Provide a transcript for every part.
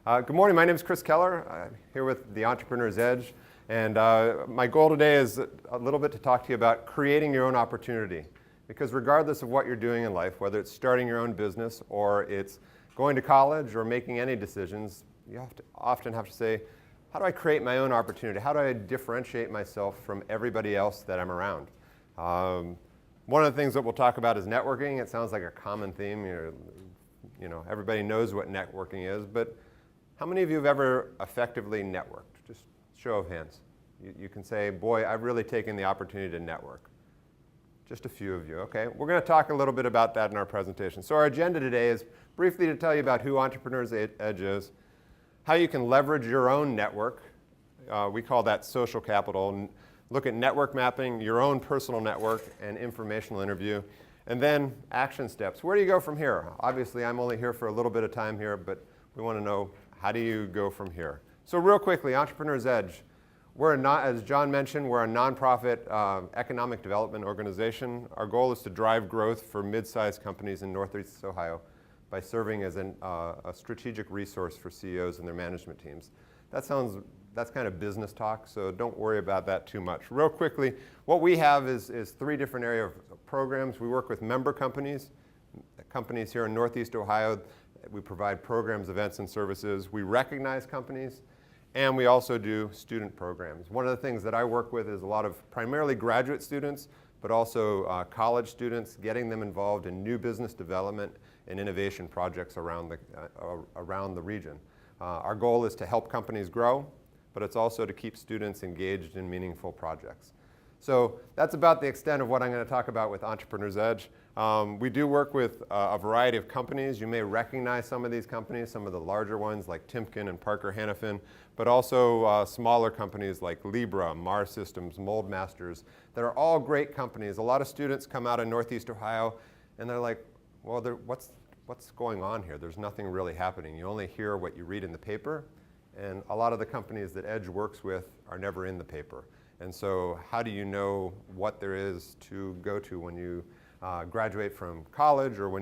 Good morning, my name is Chris Keller. I'm here with the Entrepreneurial Edge, and my goal today is a little bit to talk to you about creating your own opportunity. Because regardless of what you're doing in life, whether it's starting your own business or it's going to college or making any decisions, you often have to say, how do I create my own opportunity? How do I differentiate myself from everybody else that I'm around? One of the things that we'll talk about is networking. It sounds like a common theme. You know, everybody knows what networking is, but how many of you have ever effectively networked? Just show of hands. You can say, boy, I've really taken the opportunity to network. Just a few of you, okay? We're going to talk a little bit about that in our presentation. So our agenda today is briefly to tell you about who Entrepreneurial Edge is, how you can leverage your own network. We call that social capital. And look at network mapping, your own personal network, and informational interview. And then action steps. Where do you go from here? Obviously, I'm only here for a little bit of time here, but we want to know, how do you go from here? So real quickly, Entrepreneurial Edge. As John mentioned, we're a nonprofit economic development organization. Our goal is to drive growth for mid-sized companies in Northeast Ohio by serving as a strategic resource for CEOs and their management teams. That's kind of business talk, so don't worry about that too much. Real quickly, what we have is three different area of programs. We work with member companies here in Northeast Ohio. We provide programs, events, and services. We recognize companies, and we also do student programs. One of the things that I work with is a lot of primarily graduate students, but also college students, getting them involved in new business development and innovation projects around the region. Our goal is to help companies grow, but it's also to keep students engaged in meaningful projects. So that's about the extent of what I'm going to talk about with Entrepreneurial Edge. We do work with a variety of companies. You may recognize some of these companies, some of the larger ones like Timken and Parker Hannifin, but also smaller companies like Libra, Mars Systems, Mold Masters, that are all great companies. A lot of students come out of Northeast Ohio and they're like, well, what's going on here? There's nothing really happening. You only hear what you read in the paper, and a lot of the companies that Edge works with are never in the paper. And so how do you know what there is to go to when you graduate from college, or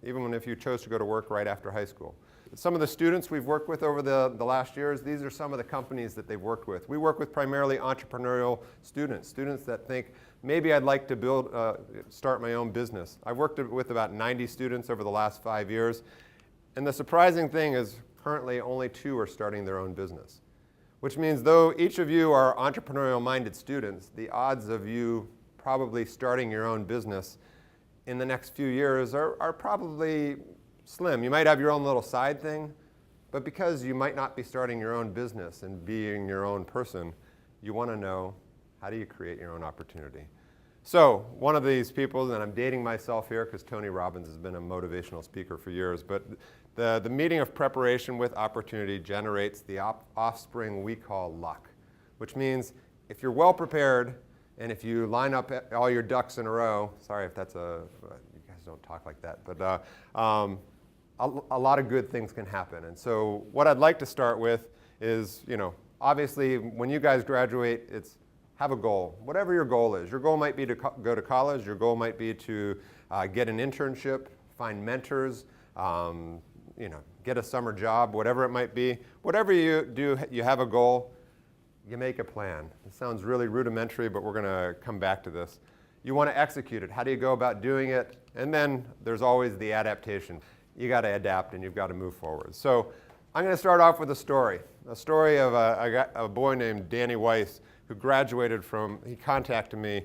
even if you chose to go to work right after high school? Some of the students we've worked with over the last years, these are some of the companies that they've worked with. We work with primarily entrepreneurial students that think, maybe I'd like to start my own business. I've worked with about 90 students over the last 5 years, and the surprising thing is currently only 2 are starting their own business. Which means though each of you are entrepreneurial-minded students, the odds of you probably starting your own business in the next few years are probably slim. You might have your own little side thing, but because you might not be starting your own business and being your own person, you want to know, how do you create your own opportunity? So one of these people, and I'm dating myself here because Tony Robbins has been a motivational speaker for years, but the meeting of preparation with opportunity generates the offspring we call luck, which means if you're well prepared and if you line up all your ducks in a row, sorry if that's you guys don't talk like that, but a lot of good things can happen. And so what I'd like to start with is, obviously when you guys graduate, have a goal, whatever your goal is. Your goal might be to go to college. Your goal might be to get an internship, find mentors, get a summer job, whatever it might be. Whatever you do, you have a goal, you make a plan. It sounds really rudimentary, but we're going to come back to this. You want to execute it. How do you go about doing it? And then there's always the adaptation. You got to adapt and you've got to move forward. So I'm going to start off with a story of a boy named Danny Weiss who he contacted me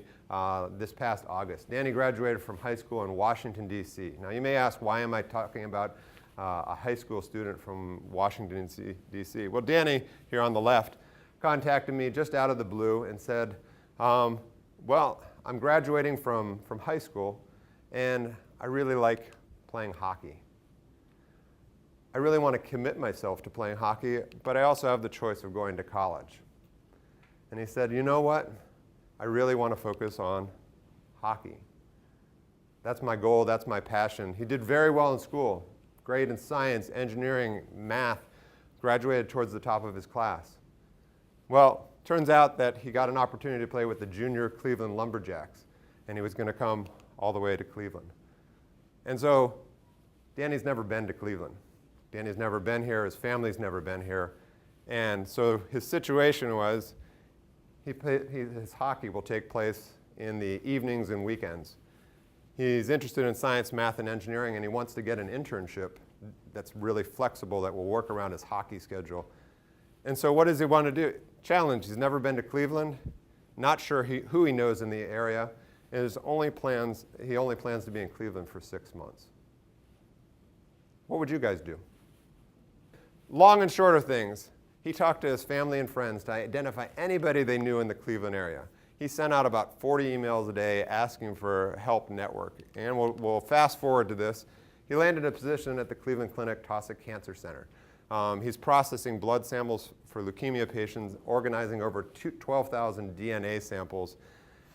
this past August. Danny graduated from high school in Washington, D.C. Now you may ask, why am I talking about a high school student from Washington, D.C.? Well, Danny, here on the left, contacted me just out of the blue and said, well, I'm graduating from high school and I really like playing hockey. I really want to commit myself to playing hockey, but I also have the choice of going to college. And he said, you know what? I really want to focus on hockey. That's my goal, that's my passion. He did very well in school, great in science, engineering, math, graduated towards the top of his class. Well, turns out that he got an opportunity to play with the junior Cleveland Lumberjacks, and he was going to come all the way to Cleveland. And so Danny's never been to Cleveland. Danny's never been here, his family's never been here. And so his situation was his hockey will take place in the evenings and weekends. He's interested in science, math, and engineering, and he wants to get an internship that's really flexible, that will work around his hockey schedule. And so what does he want to do? Challenge. He's never been to Cleveland, not sure who he knows in the area, and he only plans to be in Cleveland for 6 months. What would you guys do? Long and short of things, he talked to his family and friends to identify anybody they knew in the Cleveland area. He sent out about 40 emails a day asking for help network. And we'll fast forward to this. He landed a position at the Cleveland Clinic Taussig Cancer Center. He's processing blood samples for leukemia patients, organizing over 12,000 DNA samples.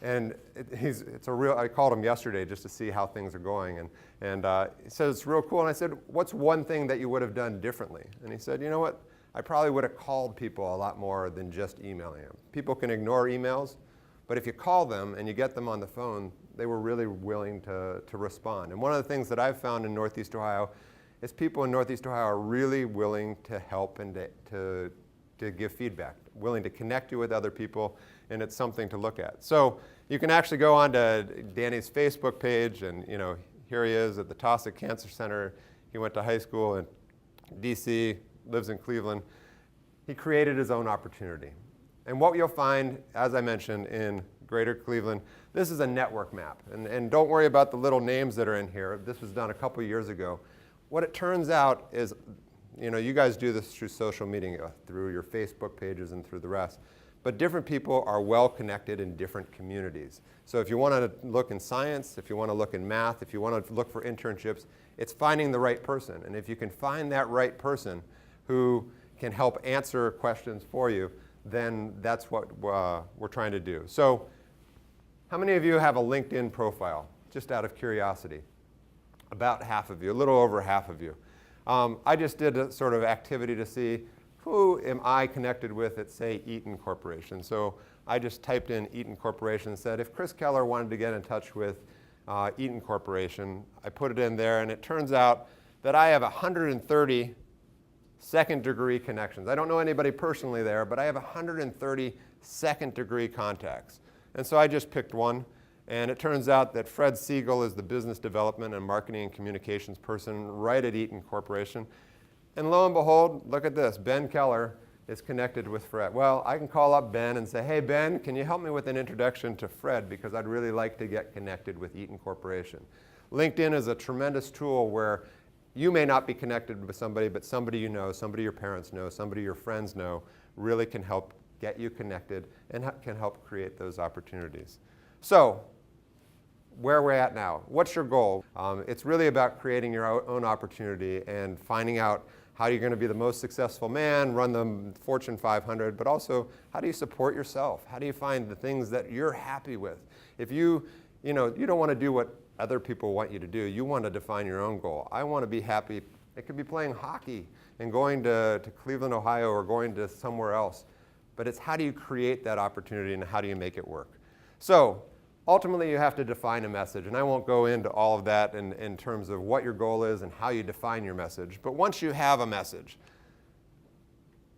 And I called him yesterday just to see how things are going. And he said, it's real cool. And I said, what's one thing that you would have done differently? And he said, you know what? I probably would have called people a lot more than just emailing them. People can ignore emails, but if you call them and you get them on the phone, they were really willing to respond. And one of the things that I've found in Northeast Ohio is people in Northeast Ohio are really willing to help and to give feedback, willing to connect you with other people, and it's something to look at. So you can actually go on to Danny's Facebook page, and here he is at the Taussig Cancer Center. He went to high school in DC, lives in Cleveland. He created his own opportunity. And what you'll find, as I mentioned, in Greater Cleveland, this is a network map. And don't worry about the little names that are in here. This was done a couple years ago. What it turns out is, you guys do this through social media, through your Facebook pages and through the rest. But different people are well connected in different communities. So if you want to look in science, if you want to look in math, if you want to look for internships, it's finding the right person. And if you can find that right person who can help answer questions for you, then that's what we're trying to do. So how many of you have a LinkedIn profile, just out of curiosity? About half of you, a little over half of you. I just did a sort of activity to see who am I connected with at, say, Eaton Corporation. So I just typed in Eaton Corporation and said, if Chris Keller wanted to get in touch with Eaton Corporation, I put it in there, and it turns out that I have 130 second-degree connections. I don't know anybody personally there, but I have 130 second-degree contacts. And so I just picked one, and it turns out that Fred Siegel is the business development and marketing and communications person right at Eaton Corporation. And lo and behold, look at this, Ben Keller is connected with Fred. Well, I can call up Ben and say, hey Ben, can you help me with an introduction to Fred, because I'd really like to get connected with Eaton Corporation. LinkedIn is a tremendous tool where you may not be connected with somebody, but somebody you know, somebody your parents know, somebody your friends know, really can help get you connected and can help create those opportunities. So, where we're at now, what's your goal? It's really about creating your own opportunity and finding out how you're going to be the most successful man, run the Fortune 500, but also how do you support yourself? How do you find the things that you're happy with? If you don't want to do what other people want you to do. You want to define your own goal. I want to be happy. It could be playing hockey and going to Cleveland, Ohio, or going to somewhere else. But it's how do you create that opportunity and how do you make it work? So ultimately, you have to define a message. And I won't go into all of that in terms of what your goal is and how you define your message. But once you have a message,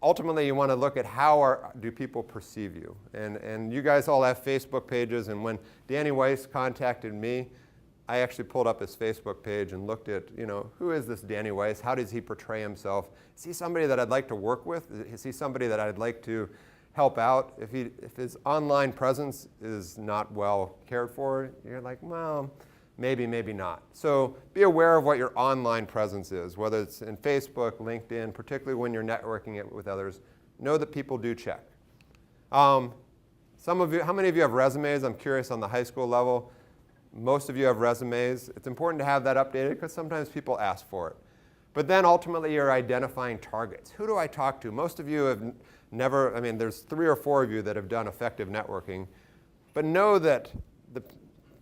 ultimately, you want to look at how do people perceive you. And you guys all have Facebook pages. And when Danny Weiss contacted me, I actually pulled up his Facebook page and looked at, who is this Danny Weiss? How does he portray himself? Is he somebody that I'd like to work with? Is he somebody that I'd like to help out? If his online presence is not well cared for, you're like, well, maybe, maybe not. So be aware of what your online presence is, whether it's in Facebook, LinkedIn, particularly when you're networking it with others. Know that people do check. How many of you have resumes? I'm curious on the high school level. Most of you have resumes. It's important to have that updated because sometimes people ask for it. But then ultimately you're identifying targets. Who do I talk to? Most of you have never, there's 3 or 4 of you that have done effective networking. But know that the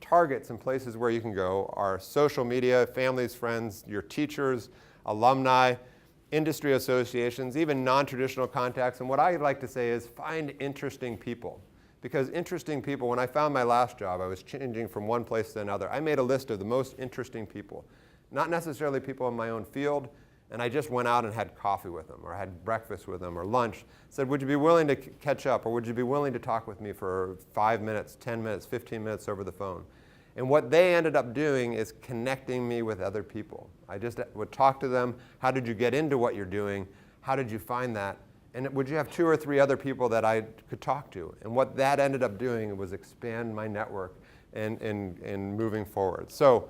targets and places where you can go are social media, families, friends, your teachers, alumni, industry associations, even non-traditional contacts. And what I like to say is find interesting people. Because interesting people, when I found my last job, I was changing from one place to another. I made a list of the most interesting people. Not necessarily people in my own field, and I just went out and had coffee with them, or had breakfast with them, or lunch, said, would you be willing to catch up, or would you be willing to talk with me for 5 minutes, 10 minutes, 15 minutes over the phone? And what they ended up doing is connecting me with other people. I just would talk to them. How did you get into what you're doing? How did you find that? And would you have 2 or 3 other people that I could talk to? And what that ended up doing was expand my network and moving forward. So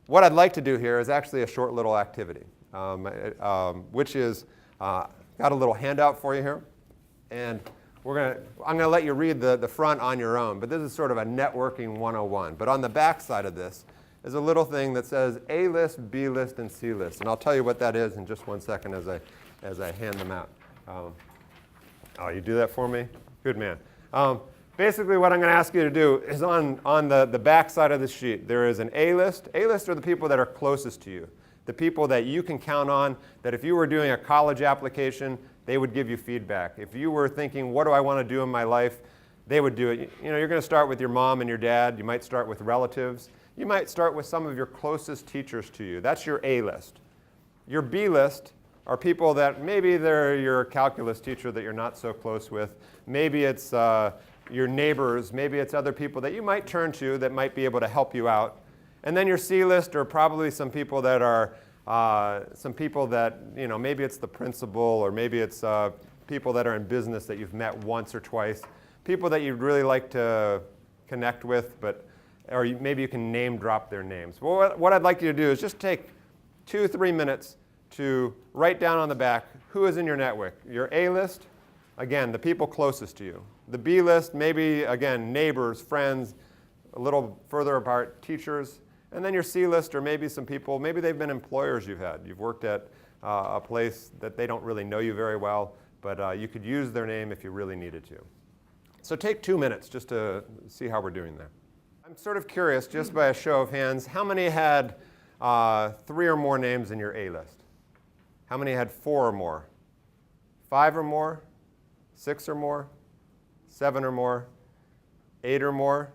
what I'd like to do here is actually a short little activity, which is, got a little handout for you here. And I'm going to let you read the front on your own, but this is sort of a networking 101. But on the back side of this is a little thing that says A list, B list, and C list. And I'll tell you what that is in just 1 second as I hand them out. Oh, you do that for me? Good man. Basically what I'm going to ask you to do is on the back side of the sheet, there is an A list. A list are the people that are closest to you, the people that you can count on, that if you were doing a college application, they would give you feedback. If you were thinking, what do I want to do in my life, they would do it. You know, you're going to start with your mom and your dad. You might start with relatives. You might start with some of your closest teachers to you. That's your A list. Your B list are people that maybe they're your calculus teacher that you're not so close with. Maybe it's your neighbors. Maybe it's other people that you might turn to that might be able to help you out. And then your C list are probably some people that are you know, maybe it's the principal, or maybe it's people that are in business that you've met once or twice, people that you'd really like to connect with, or maybe you can name drop their names. Well, what I'd like you to do is just take 2-3 minutes to write down on the back who is in your network. Your A list, again, the people closest to you. The B list, maybe, again, neighbors, friends, a little further apart, teachers. And then your C list, or maybe some people, maybe they've been employers you've had. You've worked at a place that they don't really know you very well, but you could use their name if you really needed to. So take 2 minutes just to see how we're doing there. I'm sort of curious, just by a show of hands, how many had 3 or more names in your A list? How many had 4 or more? 5 or more? 6 or more? 7 or more? 8 or more?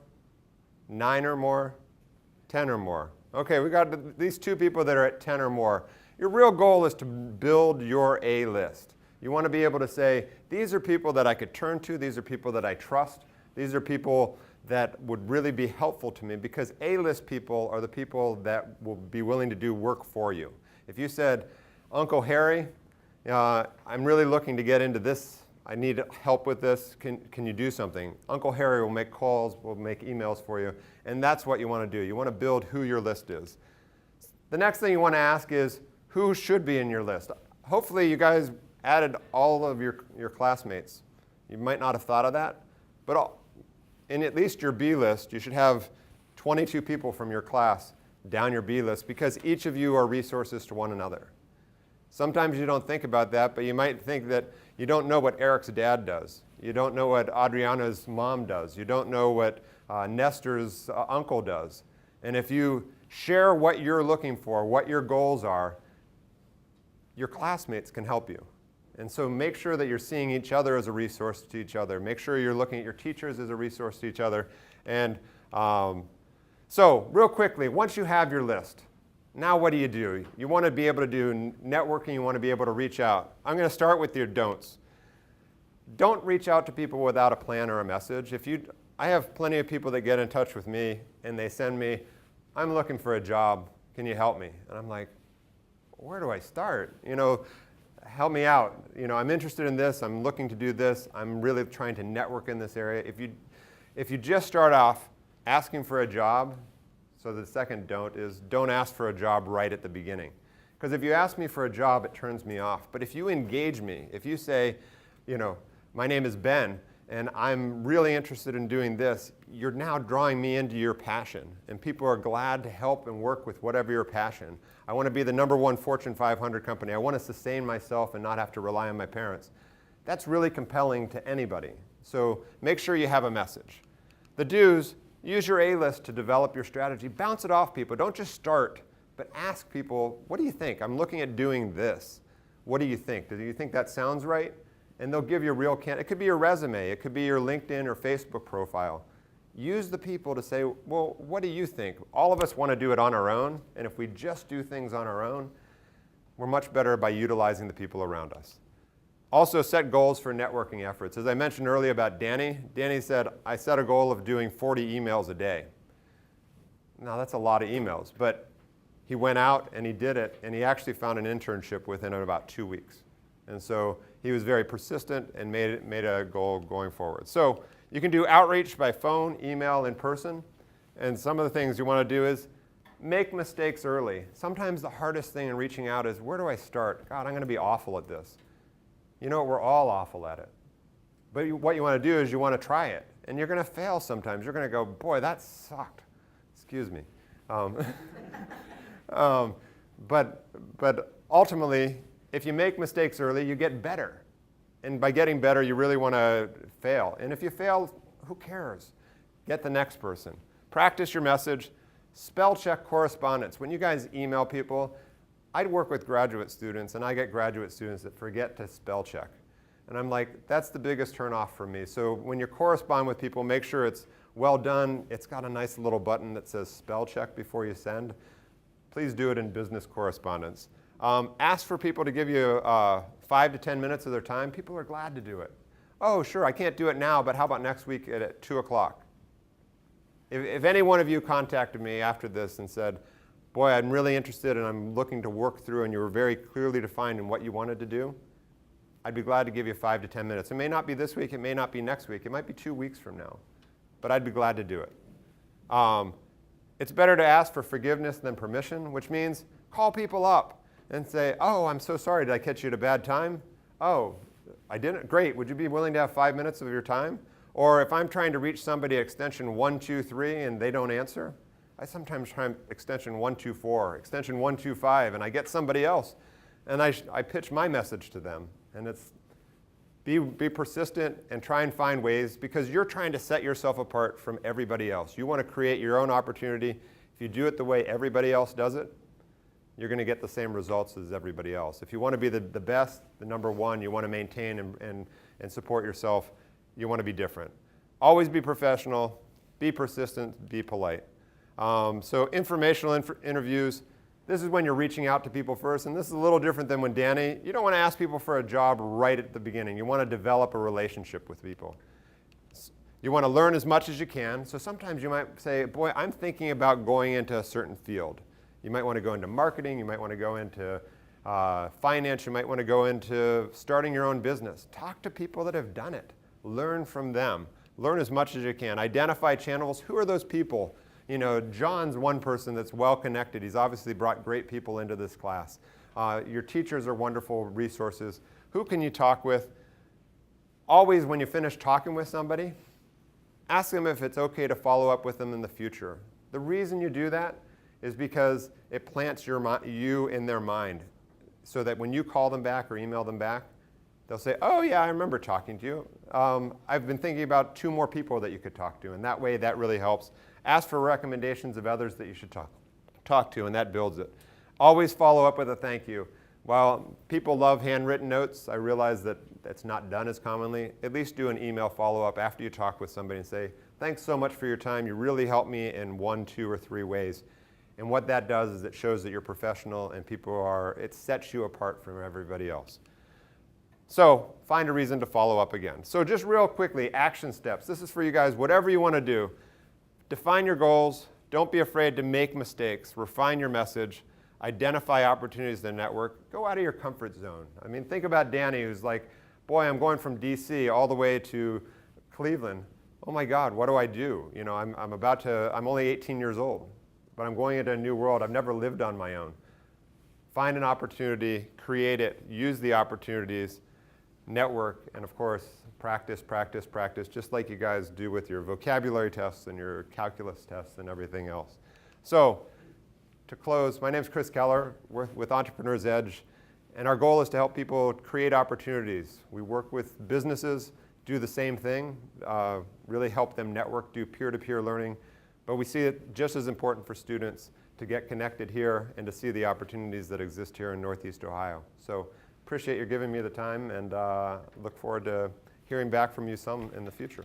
9 or more? 10 or more. Okay, we got these 2 people that are at 10 or more. Your real goal is to build your A list. You want to be able to say, these are people that I could turn to, these are people that I trust, these are people that would really be helpful to me, because A list people are the people that will be willing to do work for you. If you said, Uncle Harry, I'm really looking to get into this, I need help with this, can you do something? Uncle Harry will make calls, will make emails for you, and that's what you want to do. You want to build who your list is. The next thing you want to ask is, who should be in your list? Hopefully you guys added all of your classmates. You might not have thought of that, but in at least your B list, you should have 22 people from your class down your B list, because each of you are resources to one another. Sometimes you don't think about that, but you might think that you don't know what Eric's dad does. You don't know what Adriana's mom does. You don't know what Nestor's uncle does. And if you share what you're looking for, what your goals are, your classmates can help you. And so make sure that you're seeing each other as a resource to each other. Make sure you're looking at your teachers as a resource to each other. And so real quickly, once you have your list, now what do? You want to be able to do networking. You want to be able to reach out. I'm going to start with your don'ts. Don't reach out to people without a plan or a message. I have plenty of people that get in touch with me and they send me, I'm looking for a job. Can you help me? And I'm like, where do I start? You know, help me out. You know, I'm interested in this. I'm looking to do this. I'm really trying to network in this area. If you just start off asking for a job, so the second don't is don't ask for a job right at the beginning. Because if you ask me for a job, it turns me off. But if you engage me, if you say, you know, my name is Ben, and I'm really interested in doing this, you're now drawing me into your passion. And people are glad to help and work with whatever your passion. I want to be the #1 Fortune 500 company. I want to sustain myself and not have to rely on my parents. That's really compelling to anybody. So make sure you have a message. The do's, use your A list to develop your strategy. Bounce it off people. Don't just start, but ask people, what do you think? I'm looking at doing this. What do you think? Do you think that sounds right? And they'll give you a real it could be your resume. It could be your LinkedIn or Facebook profile. Use the people to say, well, what do you think? All of us want to do it on our own, and if we just do things on our own, we're much better by utilizing the people around us. Also, set goals for networking efforts. As I mentioned earlier about Danny said, I set a goal of doing 40 emails a day. Now, that's a lot of emails, but he went out and he did it, and he actually found an internship within about 2 weeks. And so he was very persistent and made a goal going forward. So you can do outreach by phone, email, in person. And some of the things you want to do is make mistakes early. Sometimes the hardest thing in reaching out is, where do I start? God, I'm going to be awful at this. You know, we're all awful at it. But what you want to do is you want to try it. And you're going to fail sometimes. You're going to go, boy, that sucked. Excuse me. But ultimately, if you make mistakes early, you get better. And by getting better, you really want to fail. And if you fail, who cares? Get the next person. Practice your message. Spell check correspondence. When you guys email people, I'd work with graduate students, and I get graduate students that forget to spell check. And I'm like, that's the biggest turnoff for me. So when you correspond with people, make sure it's well done. It's got a nice little button that says spell check before you send. Please do it in business correspondence. Ask for people to give you 5 to 10 minutes of their time. People are glad to do it. Oh, sure, I can't do it now, but how about next week at 2 o'clock? If any one of you contacted me after this and said, boy, I'm really interested and I'm looking to work through, and you were very clearly defined in what you wanted to do, I'd be glad to give you 5 to 10 minutes. It may not be this week, it may not be next week, it might be 2 weeks from now, but I'd be glad to do it. It's better to ask for forgiveness than permission, which means call people up and say, oh, I'm so sorry, did I catch you at a bad time? Oh, I didn't? Great, would you be willing to have 5 minutes of your time? Or if I'm trying to reach somebody at extension 123 and they don't answer, I sometimes try extension 124, extension 125, and I get somebody else, and I pitch my message to them. And it's be persistent and try and find ways, because you're trying to set yourself apart from everybody else. You want to create your own opportunity. If you do it the way everybody else does it, you're going to get the same results as everybody else. If you want to be the best, the number one, you want to maintain and support yourself, you want to be different. Always be professional, be persistent, be polite. So informational interviews, this is when you're reaching out to people first, and this is a little different than when Danny, you don't want to ask people for a job right at the beginning. You want to develop a relationship with people. You want to learn as much as you can. So sometimes you might say, boy, I'm thinking about going into a certain field. You might want to go into marketing, you might want to go into finance, you might want to go into starting your own business. Talk to people that have done it. Learn from them. Learn as much as you can. Identify channels. Who are those people? You know, John's one person that's well connected. He's obviously brought great people into this class. Your teachers are wonderful resources. Who can you talk with? Always when you finish talking with somebody, ask them if it's okay to follow up with them in the future. The reason you do that is because it plants you in their mind, so that when you call them back or email them back, they'll say, oh yeah, I remember talking to you. I've been thinking about 2 more people that you could talk to, and that way that really helps. Ask for recommendations of others that you should talk to, and that builds it. Always follow up with a thank you. While people love handwritten notes, I realize that that's not done as commonly. At least do an email follow-up after you talk with somebody and say, thanks so much for your time. You really helped me in 1, 2, or 3 ways. And what that does is it shows that you're professional and it sets you apart from everybody else. So find a reason to follow up again. So just real quickly, action steps. This is for you guys, whatever you want to do. Define your goals. Don't be afraid to make mistakes. Refine your message. Identify opportunities to network. Go out of your comfort zone. I mean, think about Danny, who's like, boy, I'm going from DC all the way to Cleveland. Oh my God, what do I do? You know, I'm only 18 years old, but I'm going into a new world. I've never lived on my own. Find an opportunity, create it, use the opportunities, network, and of course, practice, practice, practice, just like you guys do with your vocabulary tests and your calculus tests and everything else. So, to close, my name's Chris Keller. We're with Entrepreneurial Edge, and our goal is to help people create opportunities. We work with businesses, do the same thing, really help them network, do peer-to-peer learning, but we see it just as important for students to get connected here and to see the opportunities that exist here in Northeast Ohio. So, appreciate you giving me the time, and look forward to hearing back from you some in the future.